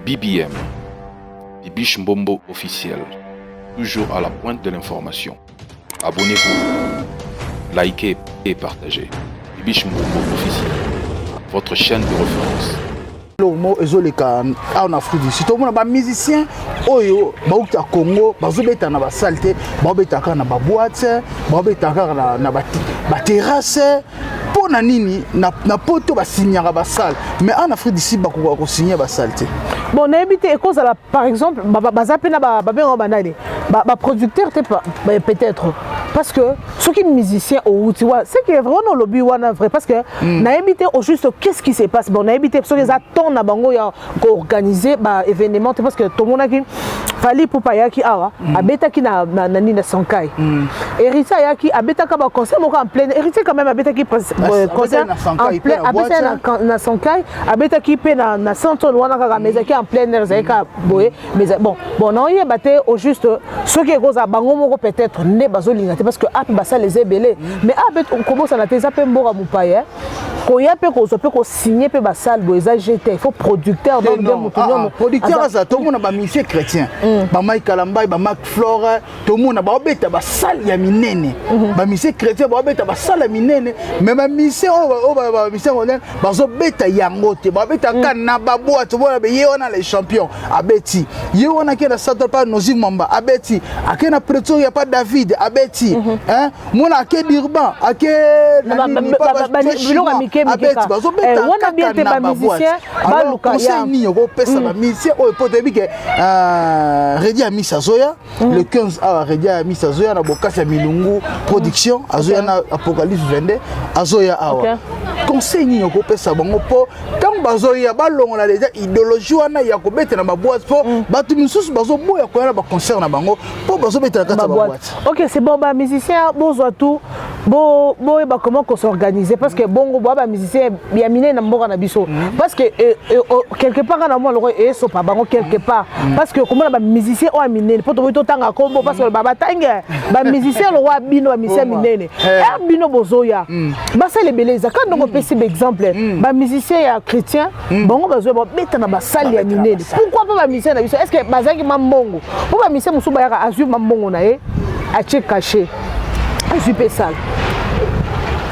BBM, Bibiche Mbombo officiel, toujours à la pointe de l'information. Abonnez-vous, likez et partagez. Bibiche Mbombo officiel, votre chaîne de référence. Le mot ezoleka en Afrique du Sud. Tout le monde a musicien oyo bauta Congo, bazobeta na ba salte, babeta ka na ba boîte, babeta ka na ba terrasse. Pour na nini na poto ba signera ba salle. Mais en Afrique du Sud ba ko signer ba salte. Bon, na habité et cause par exemple, bazapena ba banane. Ba producteur peut-être parce que ceux qui musiciens au Outiwa, c'est que vraiment le lobby wana vrai parce que na habité au juste qu'est-ce qui se passe. Bon, na habité parce que les attendent na bango ya organiser ba événement parce que tout le monde qui fali pour payaki awa abeta ki na nani na Sankai. Héritier yaki abeta ka ba concert en plein héritier quand même abeta ki concert en plein abeta na Sankai abeta ki pe na Santon wana ka meza ki en plein air zaika boye mais bon non y baté au juste ceux qui goza bango moko peut-être ne bazolinga parce que ap basa les ébélés mais abet on commence à la tesa pe mbora mupaya ko ya pe ko so pe ko signer pe basal boeza GT il faut producteur donc bien mutunyo producteur ça tout le monde ba musicien chrétien ba Mike Kalamba ba Mac Flora tout le monde ba obeta ba sal ya minene ba musicien chrétien ba obeta ba sal ya minene mais ba musicien ba musicien on ba zo beta yango te ba beta kana ba boîte bona be yona les champions abeti yona ke na Central Park Nozi Mamba abeti akena Preto ya pas David abeti hein mona ke Dirban ake abeti ba zo beta wana bien te ba musicien ba luka ya ni ko pesa ba musicien o po te bi ke Redi a mis Zoya le 15 a Redi a mis Zoya na bokasa milungu production Azoya na Apocalypse 22 Azoya awa conseil ni ko pesa bango po tant bazoya balongo na déjà idéologie wana ya ko beta na ba boîte po batu misusu bazo boya ko na ba concert na bango po bazo beta na kata ba boîte. OK, c'est bon ba musicien bozo tout bo ba comment qu'on s'organiser parce que bongo ba musicien bien miné na mboka na biso parce que quelque part na moi le so pa bango quelque part parce que comment ba musicien o miné po to tanga kombo parce que ba batanga ba musicien le roi bino ba musicien miné bino bozoya ba c'est les beleza quand on peut citer exemple ba musicien ya chrétien bongo bazo ba beta na ba salle ya miné pourquoi pas ba musicien na biso est-ce que bazaki mambongo pour ba musicien musuba ya azu mambongo na ye a che caché super sale.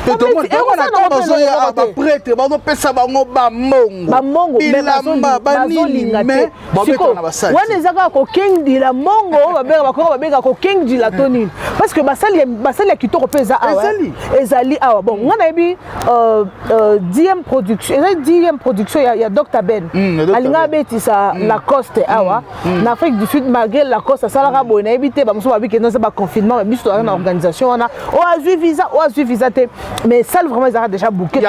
Tout le monde a ba prêtre bazo pesa bango ba mongo bilamba banini mais babeta na basali wana ezaka ko kengi la mongo ba beka ko kengi la tonine parce que basali ya kitoko pesa awa ezali awa bon ngana ebi 10e production ya Dr Ben alinga beti sa Lacoste awa na Afrique du Sud malgré Lacoste ça la boye na ebité ba muso ba biki non c'est pas confinement mais biso na organisation wana o azu visa te mais ça vraiment ils ont déjà booké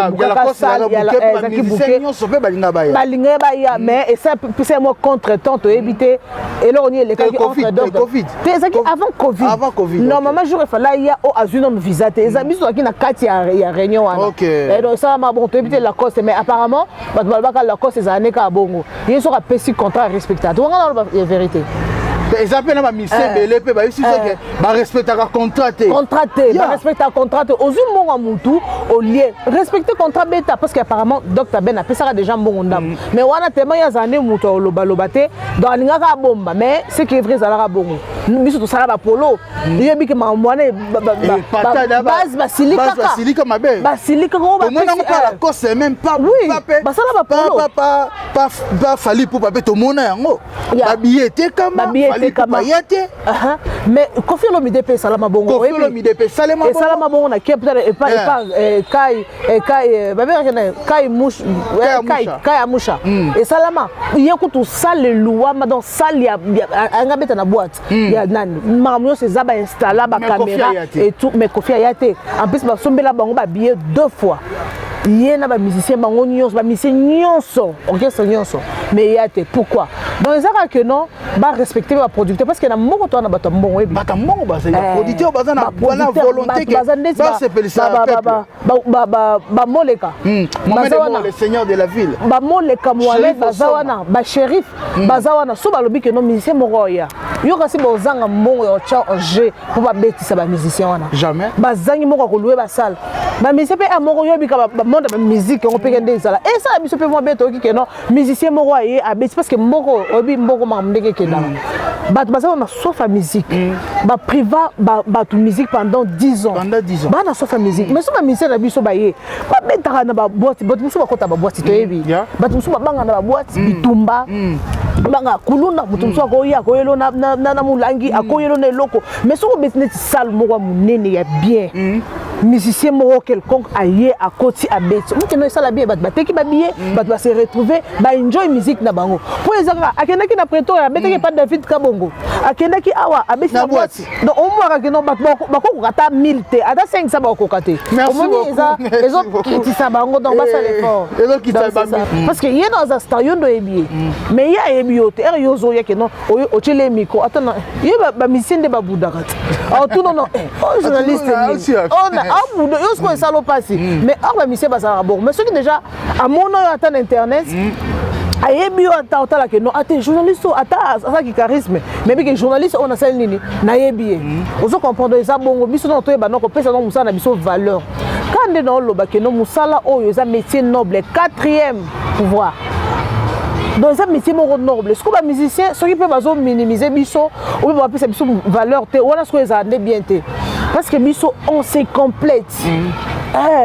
mais et ça c'est moi contre-temps to éviter et là on y est les cas entre Covid avant Covid normalement jour il fallait y a au azuno visa te les amis sont qui na carte ya réunion et donc ça m'a bon to éviter la cause mais apparemment la cause ces années ka bongo ils sont à petit contrat respecté donc on a la vérité. Ils appellent ma mission belé pe ba ici c'est que ba respecter contraté ba respecter contraté ozumo wa mutu au lieu respecter contrat beta parce qu'apparemment Dr Ben a fait ça déjà bon ndam mais wana tellement ya zane mutu au lobalobate dans alinga ka bomba mais ce qui est vrai ça la bongo biso to sala ba polo yebi ke ma mwana base basilika mabe basilika ko ba mona pas la cause même pas ba sala ba polo pas fali pour pape to mona yango ba billet kama mais Kofi Olomide pe salama bongo Kofi Olomide pe salama bongo na Cape Town et pas kai amusha et salama yekutu sale luwa dans salle ya anga beta na boîte ya nani makamyo se zaba installer ba caméra et tout mais Kofi ayate en plus ba sombela bango ba billet 2 fois yena ba musicien bango nyonso ba musicien nyonso orchestre nyonso mais yate pourquoi dans les arts que non ba respecter ba producteur parce que na moko to na bato mbongo ebi bata mbongo ba c'est producteur ba na volonté que ba se pele ça ba moleka le seigneur de la ville ba moleka moale bazawana ba shérif bazawana so ba lobi que non musicien moko ya yo kasi bozanga mbongo ya cha en jeu pour ba betisa ba musicien wana jamais bazangi moko ko louer ba salle ba musicien pe amoko yo bika ba monde ba musique on peut kende ça et ça biso pe moi beto ki non musicien moko aye abeti parce que mboko obi mboko ma ndeke kenda ba basa na soif à musique ba priva ba tu musique pendant 10 ans ba na soif à musique mais so ba musicien na biso ba ye ba betaka na ba boîte biso ba kota ba boîte to yebi ba biso ba banga na ba boîte bitumba banga kuluna mutu so ko ya ko yelo na mulangi akoyelo na eloko mais so ko betine salle moko munene ya bien musicien moko quelconque aye à côté à bête mutu no sala bien ba teki ba billet ba se retrouver ba enjoy musique na bango po ezaka akenda ki na pretoria beteki pas David Kabongo akenda ki awa abeti na boîte donc au moins que non ba ko kata 1000 te ata 500 ba ko kate merci les autres qui ça bango donc ba ça l'effort parce que yé dans un stadion de ebié mais ya ebiote er yozo ya que non o chele micro attends yé ba musicien de ba boudara oh tout non oh journaliste on a boudo yo ko ça lo passer mais or ba musicien ba ça bon mais ceux qui déjà à mon nom attend internet ayebi ata la que non ate journaliste ata ça qui charisme mais bien que journaliste on a celle nini na yebi ozo comprendre ça bongo biso non to ba non ko pesa non musala na biso valeur quand de non lo ba que non musala oyo za métier noble 4e pouvoir dans un métier noble est-ce que ba musicien ceux qui peuvent bazo minimiser biso ou ba pesa biso valeur te on a ce que ça ande bien te parce que biso on se complète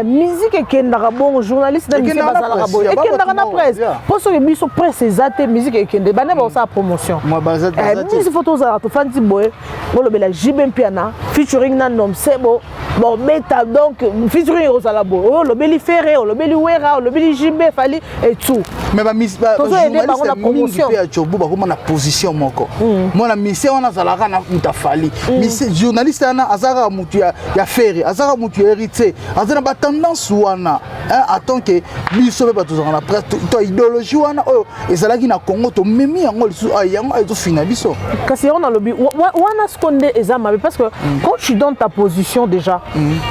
musique et kendara bon journaliste na musique bazala bon et kendara na presse parce que biso presse ezate musique et kende bana ba sa promotion moi bazate musique photos za to fanti boy on le bela Jibem Piana featuring na nom sebo bon beta donc featuring osala bon on le beli ferré on le beli wera on le beli Jibé fali et tout mais ba musique ba journaliste na promotion pe achobu ba comme na position moko moi na mission on azala na mutafali musique journaliste na azara mutu ya ferré azara mutu héritier azana ba tendance wana attend que biso pe ba tozanga na presse to idéologie wana oyo ezalaki na Congo to memi yango yango ezo fina biso kasi on a lobby wana skonde ezama parce que quand tu donnes ta position déjà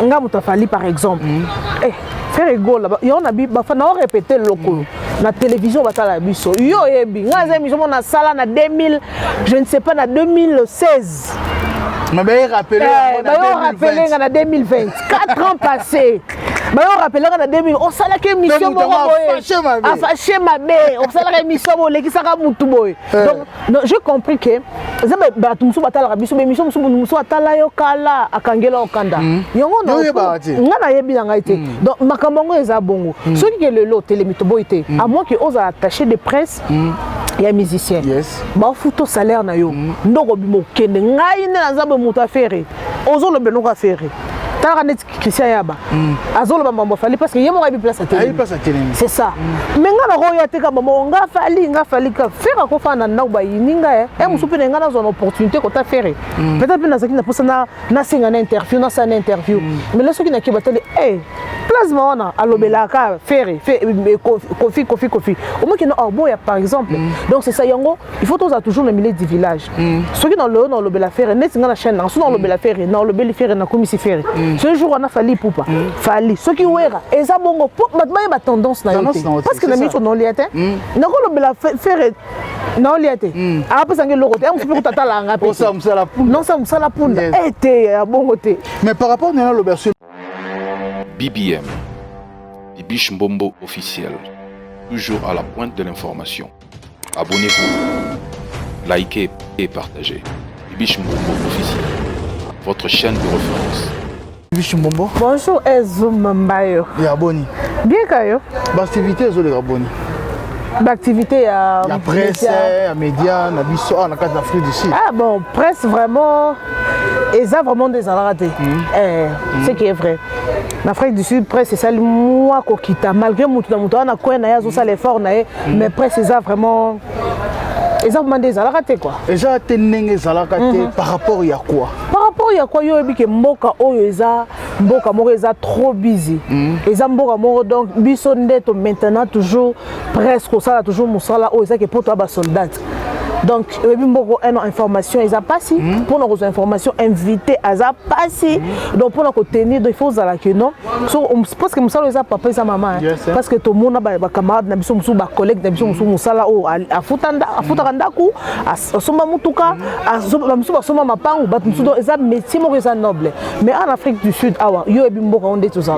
nga mutafali par exemple faire rigolo là y on a bi ba fa na répéter loko na télévision batala biso yo yebi nga za émission na sala na 2000 je ne sais pas na 2016 mais ben rappeler en 2020 4 ans passés mais on rappelle en 2000 on sala que émission moko boye fâché mabe on sala émission bo leki saka mutu boye donc j'ai compris que ça ba tumsu batala biso émission musu atala yo kala akangela okanda yongo na nga na yebi na ngaite donc makambo eza bongo soki ke le lot télémito boité à moins que osa attaché de presse il y a musicien ba futo salaire na yo ndoko bimo kende ngai na nzambe mutu afere ozo le beno ka fere tala net Christian Yaba azolo ba mambo fali parce que yemo ka bi place à télé c'est ça mais nga na roya te ka mambo nga fali ka faire ko fa na na ba yininga musu pe nga na zone opportunité ko ta faire peut-être na zakina pour ça na singa na interview na sa na interview mais là ce qui na ki batale place maona alobela ka faire kofi au moins que no boya par exemple donc c'est ça yango il faut toujours le milieu du village ceux qui dans le lobela faire net nga na chaîne na so dans lobela faire na lobeli faire na komisi faire ce jour on a fallu poupa fali ceux qui wera et ça bongo ba tendance na yote parce que na miso non liate na ko lobela faire non liate après ça ngelo côté on peut tata la nga pe non ça musala punda était bongo te mais par rapport à l'ouverture BBM Bibiche Mbombo officiel toujours à la pointe de l'information. Abonnez-vous, likez et partagez. Bibiche Mbombo officiel, votre chaîne de référence. Bibiche Mbombo. Bonjour Ezumambayo. Ya boni. Bien kayo. L'activité ezole ka boni. L'activité à la presse, à médias, na biso na carte d'Afrique du Sud. Ah bon, presse vraiment et ça vraiment des ratés. Ce qui est vrai. L'Afrique du Sud presse c'est ça moi kokita malgré mutu na ko na yazo ça l'effort na mais presse c'est ça vraiment des ratés quoi. Et ça tenenge zalakate par rapport à quoi? Par rapport à quoi yo bike mboka oyo eza mboka moko eza trop busy. Eza mboka moko donc biso ndeto maintenant toujours presque ça toujours musala oyo eza ke poto ba soldat. donc mboko une information ils a passé pour nos informations invité à passer donc pour nous tenir il faut ça que non so parce que musala eza papa eza maman parce que tout le monde ba camarade na biso musu ba collègue na biso musu musala o afutaka ndaku asomba mutuka asomba musu basomba mapangu ba musu do eza métier moko eza noble mais en Afrique du Sud awa yo ebi mboko onde tout ça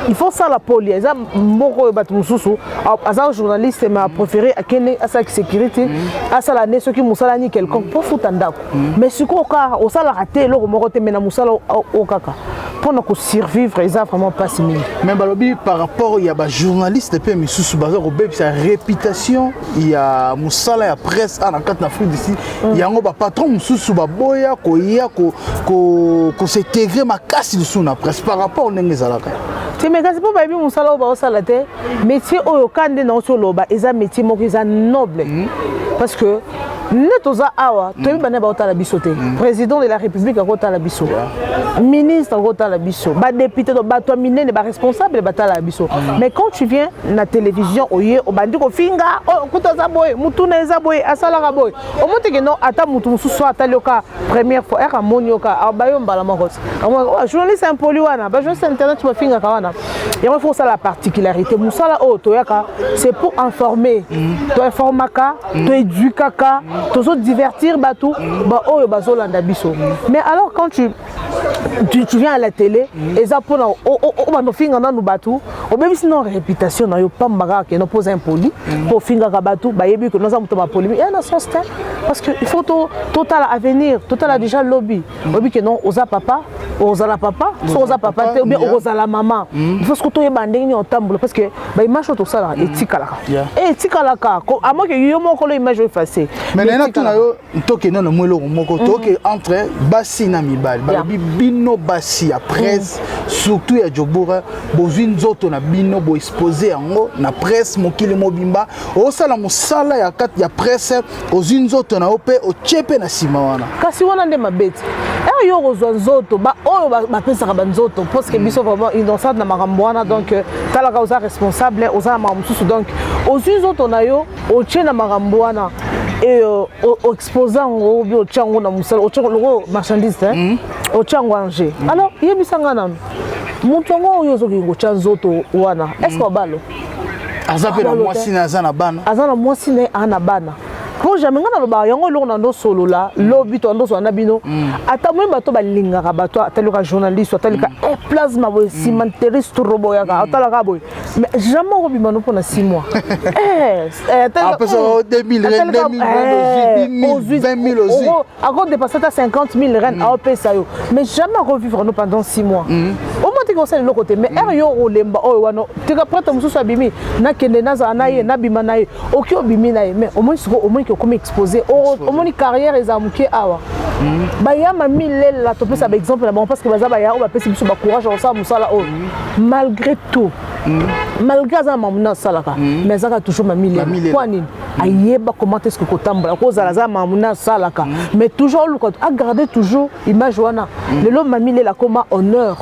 il faut ça la poli eza mboko ba mususu aza journaliste mais préféré à kene à sa sécurité à ça la ne ce qui musala ni quelqu'un pour futa ndaku mais ce ko ka o sala raté lo moko te mena musala o kaka pour nous survivre eza vraiment pas si mingi mais balobi par rapport il y a ba journaliste pe misusu baza ko beb sa réputation il y a musala ya presse en Afrique d'ici il y a un patron misusu ba boya ko ya ko s'intégrer makasi dessous na presse par rapport ndenge zalaka ti mais kasi po ba bi musala o ba o sala te métier oyo kande na so loba eza métier moko eza noble parce que netoza awa toyebi bana baotala biso te président de la république akotala biso ministre akotala biso badéputé bato ya minene baresponsable batala biso mais quand tu viens na télévision oye obandi kofinga okuta eza boye mutuna eza boye asalaka boye omoteke no ata mutu mosusu atali oka première fois eka moni oka bayo mbala moko journaliste impoli wana bajournaliste internet bafingaka wana yango faut osala particularité mosala oyo toyaka c'est pour informer toinformaka toéduikaka toujours divertir batou ba oyo bazolanda biso mais alors quand tu viens à la télé et ça pour on va finga na batou o même sinon réputation na yo pambaka que no pose impoli pour finga ka batou ba yebi que nous avons pas polémique et na sens parce que il faut total avenir total déjà lobby lobby que non oza papa ozala papa so oza papa te ou bien ozala maman il faut que to yeba ndenge on tambola parce que ba image to sala etikalaka et etikalaka à moi que yo moko lo image effacer mais na tuna yo toke non mwelo moko toke entre basi na mibali ba bino basi ya presse surtout ya Jobura bozwi nzoto na bino bo exposer yango na presse mokili mobimba osala musala ya kati ya presse ozwi nzoto na ope ochepe na sima wana kasi wana nde mabeti yo kozwa nzoto ba oyo bapesaka banzoto parce que biso vraiment innocent na makambo wana donc talaka oza responsable oza na makambo mosusu donc ozwi nzoto na yo otie na makambo wana et exposant au bio tchango na musala au tchango le marchandise au tchango anje alors yebisanga nanu mutongo oyo zo kingo tchanzoto wana est-ce que balo azape na mwasi na azana bana azana mwasi na ana bana pour jamais ngana lo ba yango lo na ndo solo la lobi to ndo so na bino ata mwe bato balingaka bato ateluka journaliste ateluka plasma bo cimenteriste robo yaka atalaka boy mais jamais robima no pona 6 mois après ça 2000 euros encore dépasser ta 50 000 rennes à pesa yo mais jamais revivre no pendant 6 mois au moins tu conseilles le côté mais yo olemba o wano tu ka prête mususu abimi na kende na za na ye na bima na ye okyo bimi na ye mais au moins comme exposé au moni carrière et amuke awa ba ya mami lela to pesa ba exemple là parce que baza ba ya o ba pesa biso ba courage au sa musala o malgré tout malgré ça mamuna salaka mais ça toujours mami lela quoi nini ayeba comment est-ce que kotambola ko zala za mamuna salaka mais toujours le à garder toujours image wana le lo mami lela comme honneur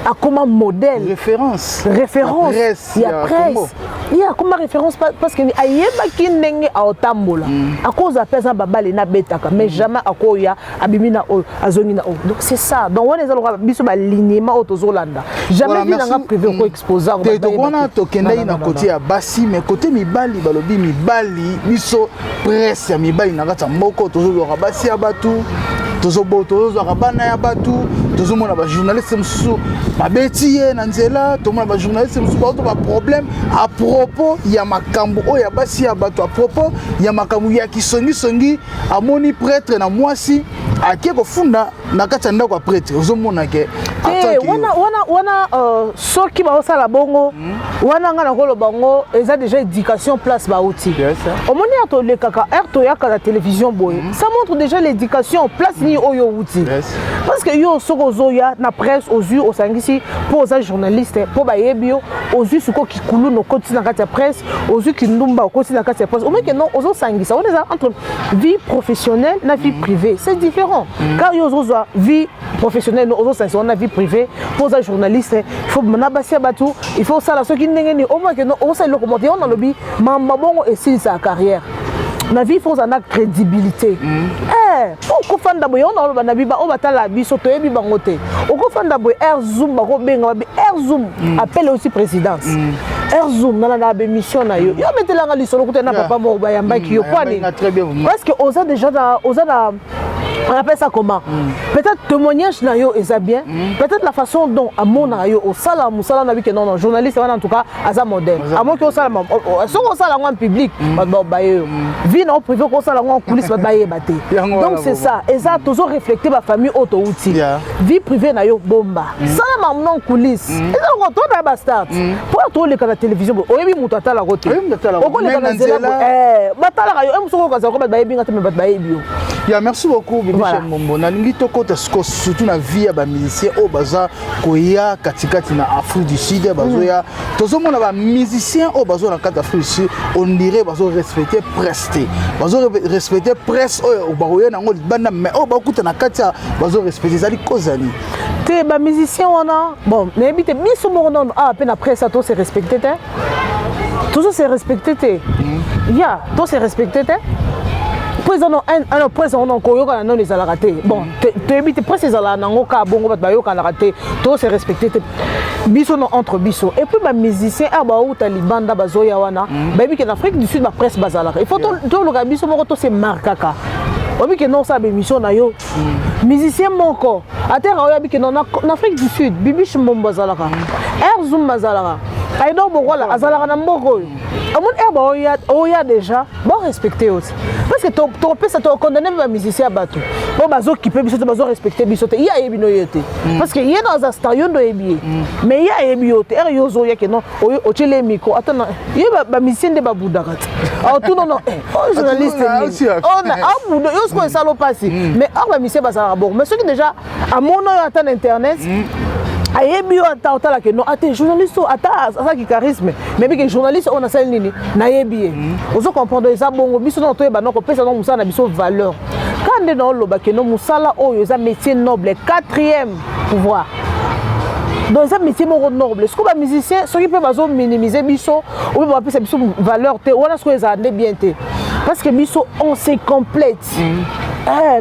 a comme modèle référence il y a presse il y a comme référence parce que ayeba ki ndenge a otambola à cause à pesa babale na betaka mais jamais akoya abimina o azongi na o donc c'est ça donc on les a biso ba lignema autozolanda jamais vu na privé ko exposer donc on a tokenda na côté ya basi mais côté mibali balobi mibali biso presse ya mibali na kata moko tozoloka basi ya batu tozobotozwa bana ya batu tozomona ba journaliste mususu babeti ye na nzela tomona ba journaliste mususu ba problème à propos ya makambo oya basi ya batu à propos ya makambo ya kisongi amoni prêtre na mwasi akie kofunda na kati ndako ya prêtre ozomona ke wana soki ba osala bongo wana ngana kolo bango eza déjà éducation place ba outil omoni ato le kaka erto yaka la télévision boy ça montre déjà l'éducation place ni oyo outil parce que yo soko zoya na presse aux yeux au sangisi pour aux journalistes pour ba yebio aux yeux suko kikulu no koti na kati ya presse aux yeux kindumba koti na kati ya presse au moins que non ozo sangisa on est entre vie professionnelle na vie privée c'est différent car yo ozo vie professionnelle ozo sangisa on a vie privée pour aux journalistes il faut manabasi batu il faut ça la soki ndenge ni au moins que non on ça le commenter on a lobby mamba bongo et si sa carrière na vie faut na crédibilité ko fanda boy on oloba na biba o batala biso to yebi bango te o ko fanda boy air zoom ba ko benga ba air zoom appelle aussi présidence air zoom na be mission na yo metela nga lisolo ko na papa mo ba yamba ki yo kwani parce que oza déjà on appelle ça comment peut-être témoignage na yo eza bien peut-être la façon dont amona yo au sala musala na bi que non journaliste en tout cas aza modèle amo ki au sala so ko sala en public ba yo vie na privé ko sala en coulisses ba ye baté donc c'est ça eza toujours refléter ba famille auto outil vie privée na yo bomba sala ma non coulisses eza ko to na ba start pour to le la télévision o yebi mutu atala ko te o ko le kana zela batala yo em so ko kaza ko ba yebi ngate me ba yebi yo ya merci beaucoup Bibiche Mbombo na lingi to kota surtout na vie ya ba musicien o baza koya katikati na Afrique du Sud bazo ya tozo mona ba musicien o bazo na kata Afrique du Sud on dirait bazo respecter presse bazo respecter presse o baroya na ngoli banda mais o bakuta na kata bazo respecter zali kozali te ba musicien wana bon na ebite biso mo non pe na presse to se respecter te toujours se respecter te ya to se respecter te presse on koyoka na non les ala raté bon te ebite presse les ala nango ka bongo bat bayoka na raté to se respecter te biso no entre biso et puis ba musicien ba ou talibanda bazoya wana ba bi que en Afrique du Sud ba presse bazalaka il faut to lo biso moko to se markaka obi que non ça be mission na yo musicien moko atera oya bi que non en Afrique du Sud Bibiche Mbombo bazalaka air zoom bazalaka aido bokola azalaka na mboko amon oya déjà bon respecter aussi parce que to pesa to condamner ba musicien bato bon bazo kipe biso te bazo respecter biso te ya yebi no yete parce que yé dans un stadion do yebi mais ya yebi yote er yozo ya que non o chele micro attends yé ba musicien de ba budakat oh tout non journaliste on a abudo yo ce ko salo passi mais ba musicien ba ça bon mais ceux qui déjà à mon attend internet ayebi ata otala ke non ate journaliste ata ça qui charisme mais bien que journaliste on a ça nini na yebi ozo comprendre ça bongo biso non to yeba non ko pesa non musala na biso valeur quand de non loba ke non musala oyo za métier noble 4e pouvoir dans un métier noble ce que ba musicien ceux qui peut bazo minimiser biso ou ba pesa biso valeur te on a ce que ça bien te parce que biso on se complète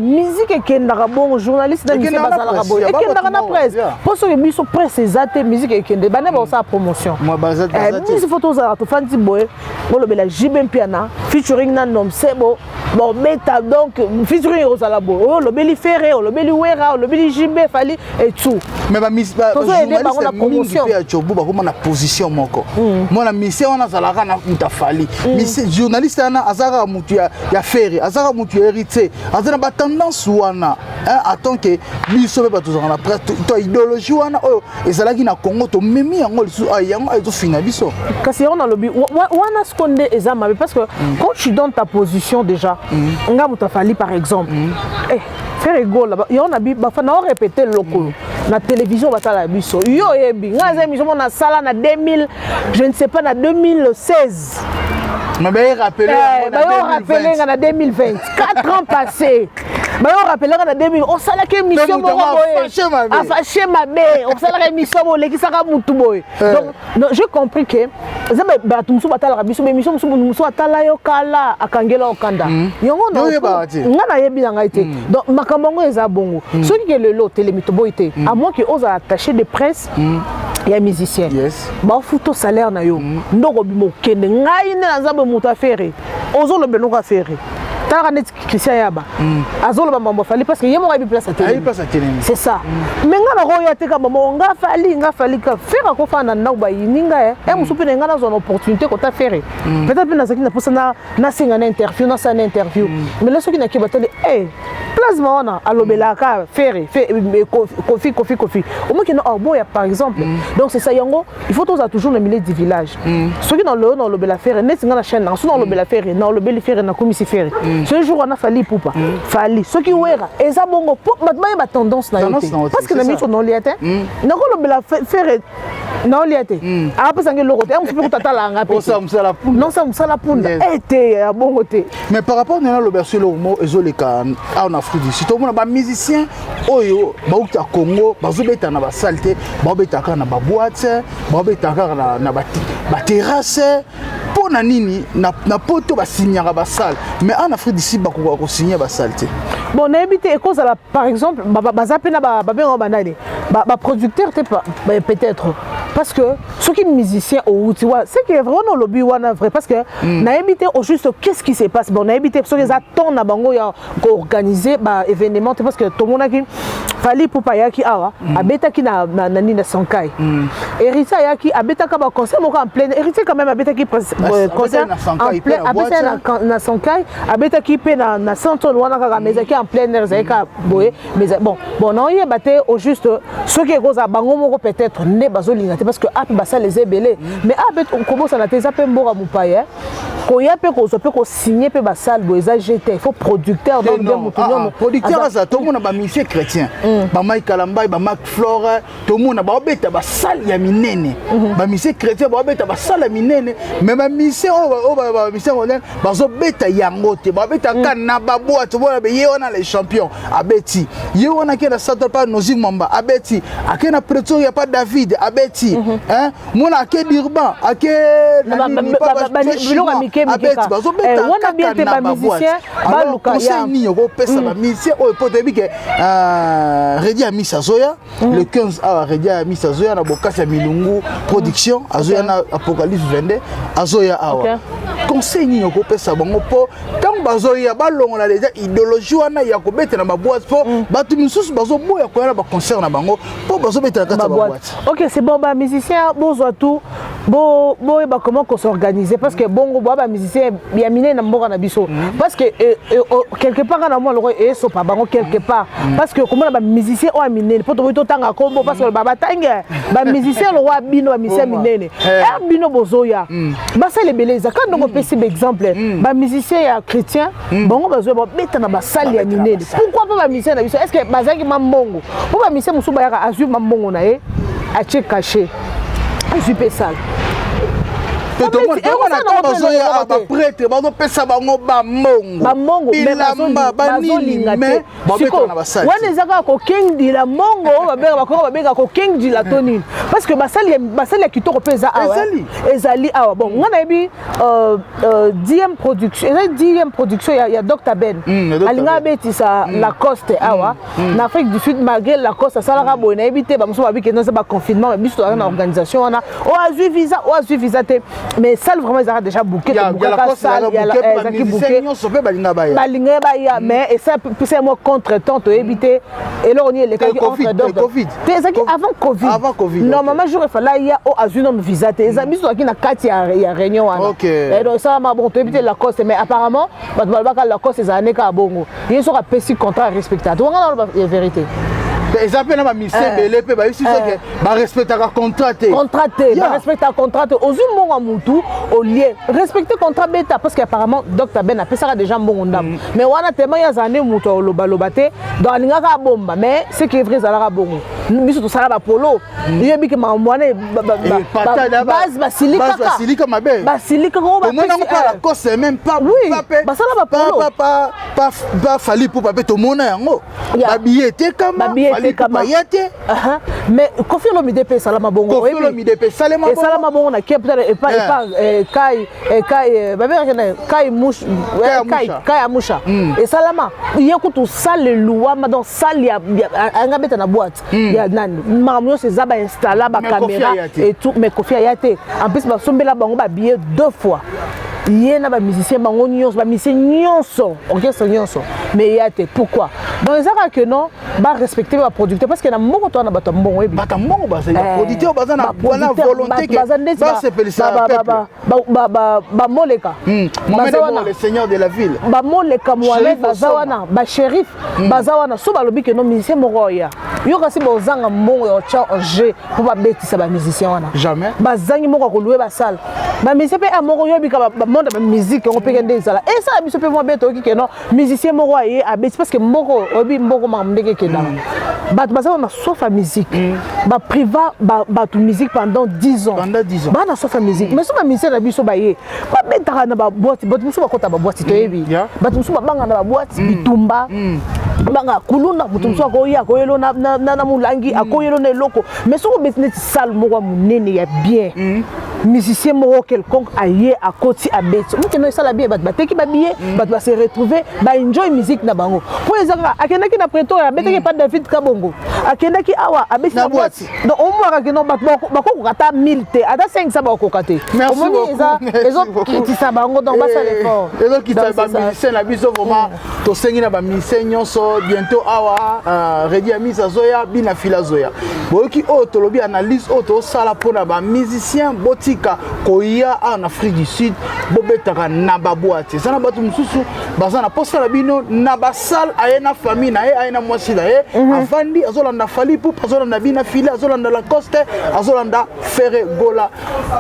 musique ekendaka bon journaliste na musique bazalaka boy ekendaka na presse pour ce que biso presse ezate musique ekende bana ba sa promotion moi bazate musique photo za to fanti boy bolobela JB Piana featuring na nom sebo bon meta donc featuring osala boy o lobeli Ferré o lobeli Wera o lobeli JB Fali et tout mais ba journaliste promotion pe achobu ba koma na position moko moi na mission on azalaka na mutafali mais journaliste ana azaka mutu ya Ferré azaka mutu ya héritier na ba tendance wana attend que biso ba tous na presse to idéologie wana ezalaki na Congo to memi yango lisu yango to fina biso kasi on a lobby wana skonde ezama parce que quand tu donnes ta position déjà nga mutafali par exemple faire ego là yo na bi ba fa na répéter loko na télévision batala biso yo yebi nga za émission na sala na 2000 je ne sais pas na 2016 mais ben rappelé en 2020 4 ans passés mais on rappelle en 2000 on sala que émission a fâché ma bé on sala émission le qui saka mutu boy donc j'ai compris que ça ba tumsu batala biso émission musu atala yo kala akangela okanda yongo no nga na yebi nga été donc makambo eza bongo ceux qui le lot télémito boité à moins que osa attaché de presse il y a musicien ba photo salaire na yo ndoko bimo kende ngai na nzambe mutu afere ozo le beno ka fere tara net Christian Yaba azo le mambo fali parce que yemo ka bi place à télé c'est ça mais nga na roya te ka mambo nga fali ka faire ko fana na ba yininga musupi na nga na zone opportunité ko ta faire peut-être na zakina pour ça na singa na interview na sa na interview mais là ceux qui na ki batali plasma wana alobela ka faire kofi au moins que non boya par exemple donc c'est ça yango il faut toujours le milieu du village ceux qui dans le lobela faire net nga na chaîne na so lobela faire na lobeli faire na komisi faire ce jour on a fallu poupa fali ceux qui wera eza bongo matma ba tendance na yote parce que na miso non liate na ko lobela faire non liate a pas sangue loko te on peut tata la ngape non ça musala punda était bongo te mais par rapport à l'auberge le mot ezoleka on a Afrique du Sud to mona ba musicien oyo ba uta Congo bazobeta na ba salte bazobeta ka na ba boîte bazobeta ka na ba terrasse pona nini na poto ba signera ba salle mais en Afrique du Sud ba ko signer ba salte bon na habité cause à la par exemple bazape na ba bengo banani ba producteur peut-être parce que ceux qui musiciens au tu vois c'est que vraiment lobby wana vrai parce que na habité au juste qu'est-ce qui se passe bon na habité parce que les attendent na bango ya organiser ba événement parce que tout le monde qui fallait pour pas yaki awa abeta ki na nani na Sankai Héritier yaki abeta ka ba concert moko en plein Héritier quand même abeta ki concert en plein abeta na Sankai abeta ki pe na centre wana ka meza ki en plein air zaika boye mais bon non y baté au juste ceux qui cause bango moko peut-être ne bazolinga parce que ap basa les ebelé mais abet on commence à la teza pe mbora mupaya ko ya pe ko so pe ko signer pe basal boeza GT il faut producteur donc bien mutunyo producteur za to mona ba musicien chrétien ba Mike Kalamba ba Mac Flora to mona ba obeta ba salle ya minene ba musicien chrétien ba obeta ba salle ya minene mais ba musicien ba musicien on ba zo beta yango te ba beta kana ba boîte bona be yona les champions abeti yona ke na centre pas nozi mamba abeti akena preto ya pas David abeti hein mona ake dirban ake abeti ba zo beta wana bien te ba musicien ba luka ya ni ko pesa ba musicien o po debi ke Redi Amisa Zoya le 15 à Redi Amisa Zoya na bokasa milungu production azoya na Apocalypse 22 azoya awa conseil ni ko pesa bango po tant bazoya balongola déjà idéologie wana ya ko beta na ba boîte po batu misusu bazo boya ko na ba concert na bango po bazo beta na ba boîte. OK, c'est bon ba musicien bozo tout bo ba comment qu'on s'organiser parce que bongo ba musicien ya miné na mboka na biso parce que quelque part na moi le so pa bango quelque part parce que comment ba musicien o miné po to tanga kombo parce que ba tanga ba musicien le roi bino ba musicien miné bino bozoya ba ça les beleza quand on peut citer exemple ba musicien ya chrétien bongo bazo ba beta na ba salle ya miné pourquoi pas ba musicien na biso est-ce que bazaki mambongo pour ba musicien musuba ya azu mambongo na ye a che caché azu pe sale prêtre bazopesa bango bamongo bilamba banini mais wana ezaka kokengdila mongo babenga kokengdila to nini parce que basali ya kitoko mpe eza awa ezali awa bon nga nayebi 10e production ya Dr Ben alinga abetisa Lacoste awa na Afrique du Sud malgré Lacoste asalaka boye nayebi te bamosusu babi kende eza baconfinement biso toza na organisation wana oazwi visa te mais ça vraiment ils ont déjà booké balinga baya mais et ça c'est moi contre-temps to éviter et là on y est les cas Covid avant Covid normalement jour il fallait ya au azun non visa te les amis sont qui na kati ya réunion wana et donc ça m'a bon to éviter la cause mais apparemment ba la cause ces années ka bongo ils sont à petit contrat respectable on a la vérité ils appellent ma mission belé pe ba ici c'est que ba respecter contrat ba respecter contrat ozu monga mutu au lieu respecter contrat beta parce qu'apparemment Dr Ben a fait ça déjà bon ndam mais wana tellement ya zane mutu loba te dans linga ka bomba mais c'est que vrai zala bongo biso to sala ba polo yebi ke mamwane base basilika mabe basilika ko ba mona ko la cause même pas ba sala ba polo pas fali pour pape to mona yango ba billet kama Bayate mais Kofi Olomide pe salama bongo Kofi Olomide pe salama bongo et salama bongo na capital et pas kai mouche kai amusha et salama yekutu sale loi ma dans salle ya ngabeta na boîte ya nani mamyo se za ba installer ba caméra et tout mais Kofi ayate en plus ba sombela bango ba billet 2 fois yena ba musicien bango nyonso ba musicien nyonso orchestre nyonso mais yate pourquoi dans les arts que non ba respecter ba producteur parce que na moko to na bato mbongo e bata mbongo ba c'est producteur ba na volonté que ba se pelisa ba moleka le seigneur de la ville ba moleka Mohamed bazawana ba shérif bazawana so ba lobi que non musicien moko ya yo kasi bozanga mbongo ya cha jeu pour ba betisa ba musicien wana jamais bazangi moko ko louer ba salle ba musicien pe amoko yo bika monde ba musique on peut gagner ça et ça biso pe moi beto ki que non musicien moko ya abeti parce que moko obi mboko mamndeke ke na bato baza na sofa musique ba priva ba tu musique pendant 10 ans ba na sofa musique mais so ba musicien na biso ba ye ba betaka na ba boîte bato muso ba kota ba boîte to yebi bato muso ba banga na ba boîte bitumba banga kuluna mutu musu akoya koyelo na mulangi akoyelo na eloko mais soko betine salle moko munene ya bien musicien moko quelconque aye akoti abeti mutu no sala bien bat bateki ba billet bat ba se retrouver ba enjoy musique na bango po ezaka akendaki na Pretoria abeteki pas David Kabongo akendaki awa abeti na boîte donc au moins que non bat bako kata 1000 te ata 500 bako kate merci ezo kitisa bango donc ba ça l'effort ezo kitisa ba musicien na biso vraiment to sengi na ba musicien nyonso bientôt awa Redi Amisa Zoya bina fila Zoya boyoki o tolobi analyse o to sala pona ba musicien botika koya en Afrique du Sud bobetaka na ba boîte ça na batu mususu bazana posta la bino na ba salle ayena famille na ayena mwasi na afandi azolanda fali pou azolanda bina fila azolanda Lacoste azolanda Ferre Gola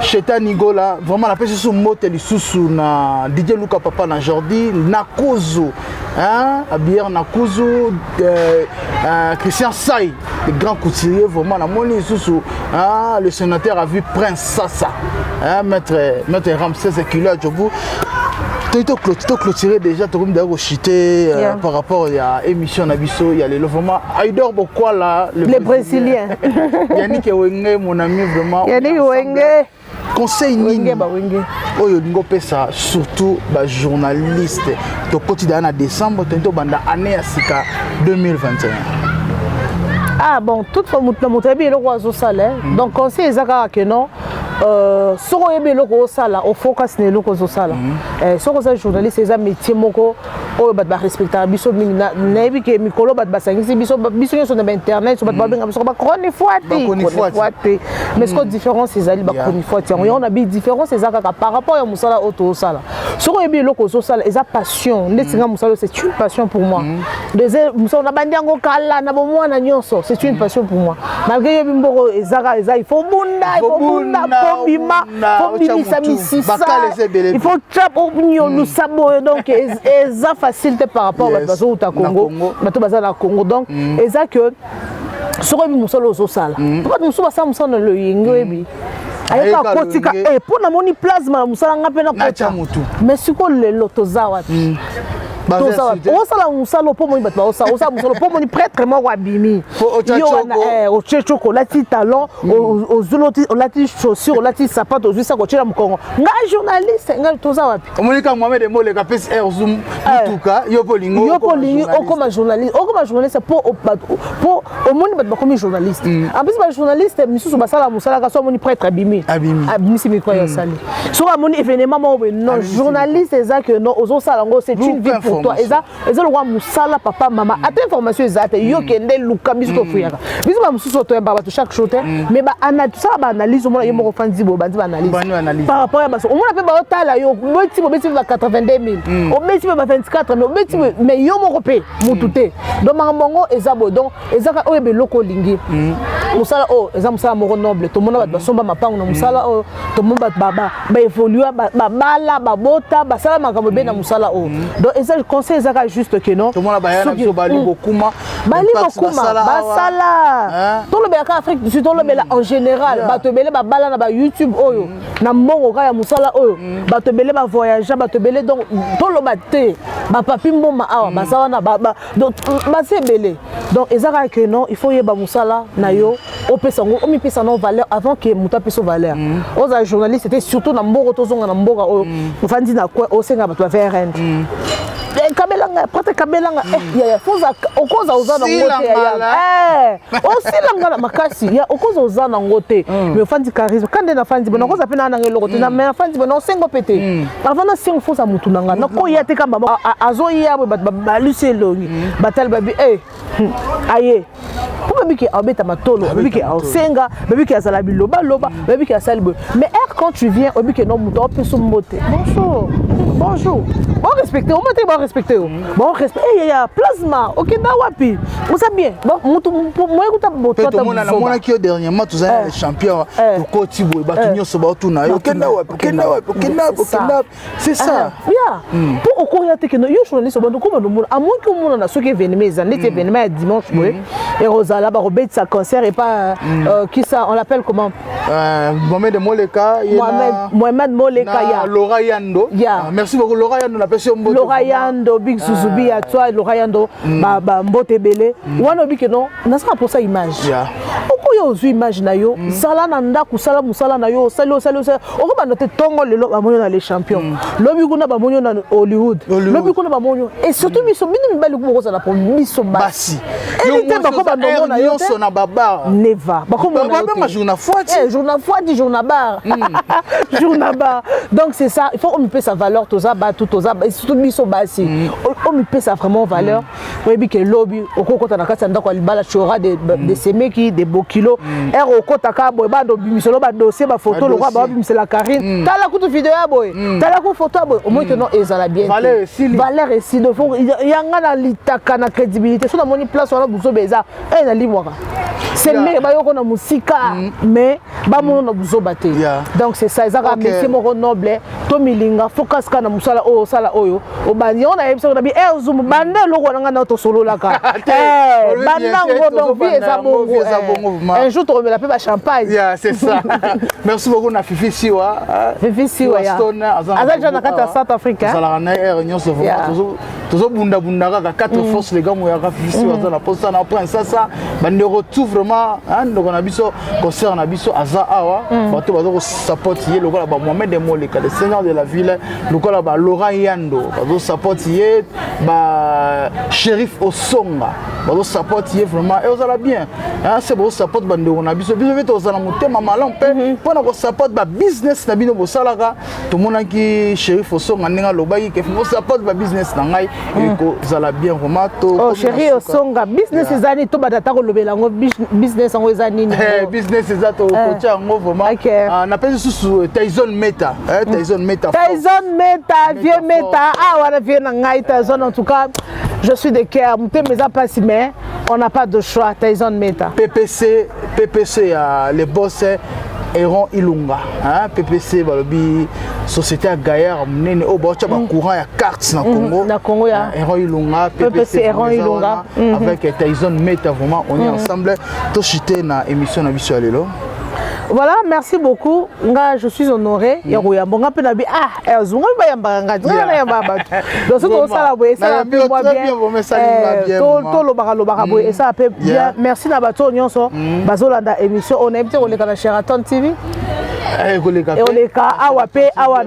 Chetani Gola vraiment la pese sous mote lisusu na DJ Luka Papa na Jordi na Kuzu hein Abier na Kuzu Christian Sai le grand couturier vraiment la moni lisusu hein le sénateur a vu Prince Sassa hein maître Ramsès Kilo Djobu to clôturer déjà to comme d'ailleurs chité par rapport à émission nabiso il y a le vraiment Aïdor Bokwa là les brésiliens Yannick Wenge mon ami vraiment Yannick Wenge conseil nini oyo lingo pesa surtout ba journaliste to quotidien na décembre to banda année asika 2021 ah bon toute fois mutu bien le oiseau salaire donc conseil ezaka que non soko yebe loko sala au focus ne loko zo sala soko za journaliste eza métier moko oyo bat ba respecter biso mingi na yebi ke mikolo bat basangisi biso nyonso na internet so bat ba benga biso ba kroni foite mais ce que différence ezali ba kroni foite on a bi différence ezaka par rapport ya musala auto sala soko yebi loko zo sala eza passion ndetinga musala c'est une passion pour moi des musala na bandiango kala na bomwana nyonso c'est une passion pour moi malgré yebi mboko ezaka il faut bunda il faut trap au sabo donc eza facilité par rapport à bazo ta Congo bato baza na Congo donc eza que soko bi musolo zo sala pas musuba sa musana le yingo ebi ayeka kotika pour na moni plasma musala ngape na kota mais siko le lotozawa osala musalo po moni bato osala musalo po moni prêtre moko abimi ochecho kolati talon ozuloti olati chaussure olati sapato ozwisa kochela mokongo nga journaliste nga toza wapi omonika Mohamed Moleka pesi air zoom tuka yo polingi okoma journaliste po omoni bato bakomi journaliste en plus ba journaliste misusu basala musala ka so moni prêtre abimi si micro ya sali so amoni événement mo non journaliste ezaka non ozosala ngo c'est une vie pour toi eza le roi musala papa maman ata information ezate yo kende luka biso to fuyaka biso ba mususu to yamba to chaque chose mais ba analyse ba analyse mo yo mo fandi bo bandi ba analyse par rapport à baso on a pe ba otala yo beti ba 82000 obeti ba 24 mais obeti mais yo mo kopé mutute donc mambongo ezabo donc ezaka oyo be loko lingi musala o eza musala mo noble to mona ba somba mapango na musala o to mona ba évoluer ba bala ba bota ba sala makambo be na musala o donc eza conseil ezaka juste que non tout le monde ba na biso bali bokuma basala to le bela Afrique du Sud to le bela en général ba to bela ba bala na ba YouTube oyo na mbongo ka ya musala oyo ba to bela ba voyager ba to bela donc to le baté ba papi mboma awa ba sawa na ba donc ba se belé donc ezaka que non il faut yeba musala na yo o pesa ngo o mi pesa no valeur avant que muta pesa valeur aux journalistes c'était surtout na mboko to zonga na mboka oyo ofandi na quoi o senga ba to faire rent kabelanga prate kabelanga ya foza okoza uzana ngote ya osilanga na makasi ya okoza uzana ngote mais fandi charisme kande na fandi bona okoza pena na ngeloko te na mais fandi bona osengo pete avant na sengo foza mutu nanga na ko yate kamba azo yabo baluse longi batal babi aye pour babi ki abeta matolo babi ki osenga babi ki azala biloba loba babi ki asalibo mais quand tu viens obi ki no mutu opeso mbote bonjour bon respecter bon respect il y a plasma OK na wapi on sait bien bon mutu moi écoute toi ta mona qui dernièrement tous les champions au côté boy batunyo so ba tuna OK na wapi c'est ça pour okoya te que no yo journaliste bando comme no à moins que on na ce qui événement ezandete événement dimanche boy et Rosala ba robet sa concert et pas qui ça on l'appelle comment Mohamed Moleka, Mohamed Moleka, ya Laura Yando. Merci beaucoup Laura Yando, la personne mbote. Laura Yando, Big Suzubi à toi, Laura Yando, mbote belé. Wana biki non, nasaka pour ça image. Okoyo ozu image na yo, sala na ndaku sala musala na yo, salo. Oko ba note tongo lelo ba monyo na les champions. Lobi kuna ba monyo na Hollywood. Lobi kuna ba monyo et surtout biso bini mbali ko za na pour biso basi. Elite ba ko ba ndomo na yo so na baba. Neva. Ba ko mo na ba journal fois. Journal fois dit journal bar. Journal bar. Donc c'est ça, il faut on paie sa valeur toza ba tout toza et surtout biso basi. On paie sa vraiment valeur. Webi ke lobi oko kota na kati ndako libala chora de semeki de bokilo. Ero kota ka boy ba do bimisolo ba dossier ba photo lo ba bimisela la Karine. Tala ku vidéo ya boy. Tala ku photo boy. Au moins que non ezala bien. Valeur et si de fond yanga na litaka na crédibilité. So na moni place wana buzo beza. Na limwaka. C'est mais ba yoko na musika mais ba mono na buzo baté. Donc c'est ça ezaka monsieur moko noble to milinga focus kana musala o sala oyo. O bandi on a ebiso na bi zoom bande loko na ngana to solo la ka. Bandango donc vie eza bongo. Un jour tu remets la paix champagne. C'est ça. Merci beaucoup na Fifi Siwa. Fifi Siwa ya. Azal na kata South Africa. Sala na réunion se vraiment tozo bunda ka quatre forces les gars moya Fifi Siwa za na posta na point ça bande retour vraiment donc on a biso concert na biso aza awa bato bazo support ye lokola ba Mohamed Moleka le seigneur de la ville lokola ba Laurent Yando bazo support ye ba Shérif Osonga bazo support ye vraiment et ozala bien c'est bon support bande on a biso veto ozala motema malampe pona ko support ba business na bino bosalaka to monaki Shérif Osonga ninga lobaki ke fo support ba business na ngai et ko zala bien vraiment to oh Shérif Osonga business ezani to batata ko lobela ngo business ngo ezani ni business ezato ko tia ngo vraiment na pesi sous Tyson Meta Tyson Meta vieux Meta wana vieux na ngai Tyson en tout cas je suis de cœur motema eza pas si mais on n'a pas de choix Tyson Meta PPC les boss Eron Ilunga PPC balobi société à Gaillard munene o ba ba courant ya cartes na Congo ya Eron Ilunga PPC Eron Ilunga avec Tyson Meta vraiment on est ensemble to chité na émission na biso lelo. Voilà, merci beaucoup. Nga, je suis honoré. Yarouya, bon, peu nabi zunga ba yambanga, zunga yamba batu. Donc ce qu'on ça la boye, ça la paix moi bien. To lo baka boye, et ça la paix bien. Merci na bato nyonso. Bazolanda émission, on est on est dans Sheraton TV. Et on est awa pe awa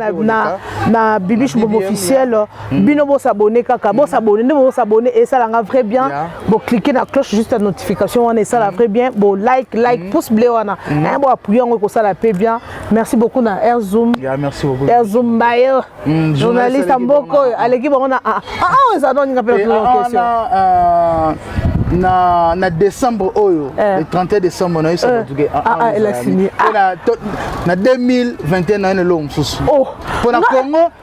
na Bibiche Bobo officiel. Bino bo s'abonner kaka, bo s'abonner et ça la vrai bien. Bo cliquer na cloche juste la notification, on est ça la vrai bien. Bo like pouce bleu wana. Bo appuyer on ko ça la paix bien. Merci beaucoup na Air Zoom. Merci beaucoup. Air Zoom Bayer. Journaliste Mboko, à l'équipe on a ça donne une question. Na décembre oyo le 31 décembre na isa portugais elle a signé na 2021 na lo msusu pour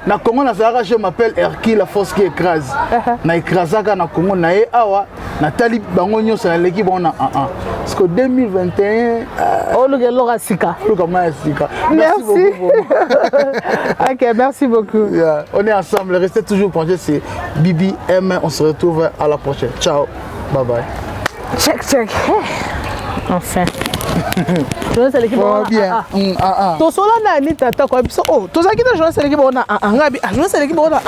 na Congo na zara je m'appelle Hercule la force qui écrase na écrasaka na Congo na e awa na tali bango nyonso na l'équipe on a parce que 2021 le Laura Sika merci beaucoup. OK, merci beaucoup. On est ensemble, restez toujours branchés, c'est Bibi M, on se retrouve à la prochaine. Ciao. Bye bye. Check. Enfin. Je l'équipe bien. To solo na ni tata kwa biso. To zakita je l'équipe on a ngabi. Je l'équipe on a